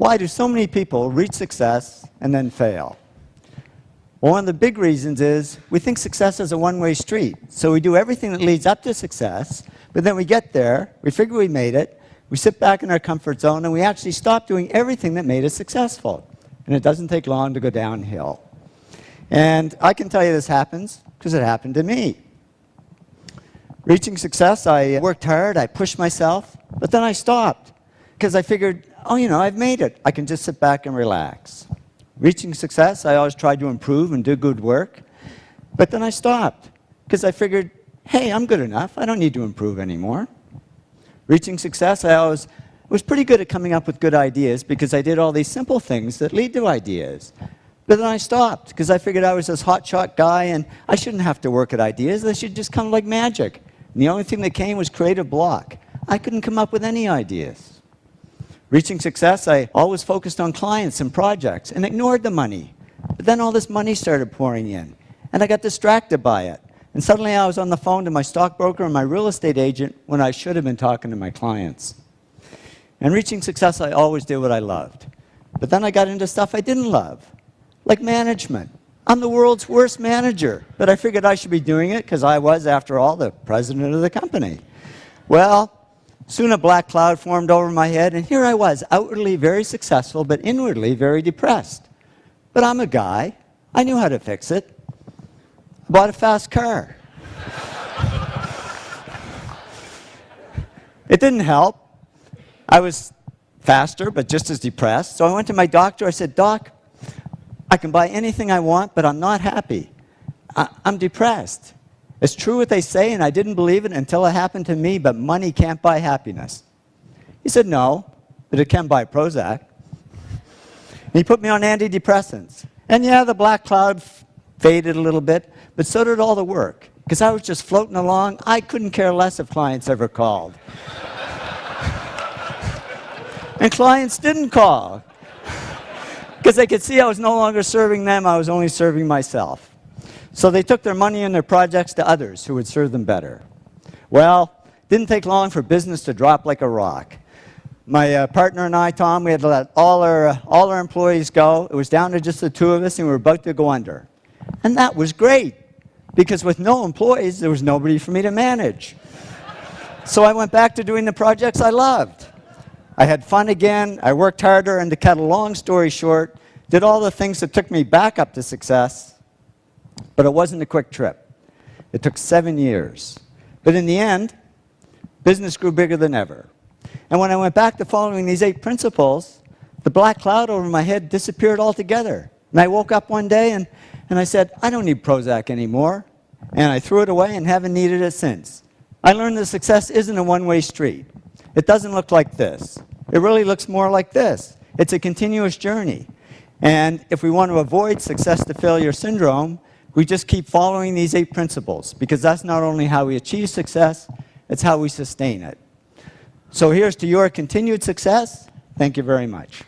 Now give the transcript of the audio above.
Why do so many people reach success and then fail? Well, one of the big reasons is we think success is a one-way street. So we do everything that leads up to success, but then we get there, we figure we made it, we sit back in our comfort zone, and we actually stop doing everything that made us successful. And it doesn't take long to go downhill. And I can tell you this happens because it happened to me. Reaching success, I worked hard, I pushed myself, but then I stopped because I figured, oh, you know, I've made it. I can just sit back and relax. Reaching success, I always tried to improve and do good work, but then I stopped because I figured, hey, I'm good enough. I don't need to improve anymore. Reaching success, I always was pretty good at coming up with good ideas because I did all these simple things that lead to ideas. But then I stopped because I figured I was this hotshot guy and I shouldn't have to work at ideas. They should just come like magic. And the only thing that came was creative block. I couldn't come up with any ideas. Reaching success, I always focused on clients and projects and ignored the money. But then all this money started pouring in, and I got distracted by it. And suddenly I was on the phone to my stockbroker and my real estate agent when I should have been talking to my clients. And reaching success, I always did what I loved. But then I got into stuff I didn't love, like management. I'm the world's worst manager, but I figured I should be doing it because I was, after all, the president of the company. Well, soon a black cloud formed over my head, and here I was, outwardly very successful, but inwardly very depressed. But I'm a guy. I knew how to fix it. I bought a fast car. It didn't help. I was faster, but just as depressed. So I went to my doctor. I said, Doc, I can buy anything I want, but I'm not happy. I'm depressed. It's true what they say, and I didn't believe it until it happened to me, but money can't buy happiness. He said, no, but it can buy Prozac. And he put me on antidepressants. And yeah, the black cloud faded a little bit, but so did all the work. Because I was just floating along. I couldn't care less if clients ever called. And clients didn't call. Because they could see I was no longer serving them, I was only serving myself. So they took their money and their projects to others who would serve them better. Well, it didn't take long for business to drop like a rock. My partner and I, Tom, we had to let all our employees go. It was down to just the two of us, and we were about to go under. And that was great, because with no employees, there was nobody for me to manage. So I went back to doing the projects I loved. I had fun again, I worked harder, and to cut a long story short, did all the things that took me back up to success. But it wasn't a quick trip. It took 7 years. But in the end, business grew bigger than ever. And when I went back to following these 8 principles, the black cloud over my head disappeared altogether. And I woke up one day and I said, I don't need Prozac anymore. And I threw it away and haven't needed it since. I learned that success isn't a one-way street. It doesn't look like this. It really looks more like this. It's a continuous journey. And if we want to avoid success to failure syndrome, we just keep following these 8 principles, because that's not only how we achieve success, it's how we sustain it. So here's to your continued success. Thank you very much.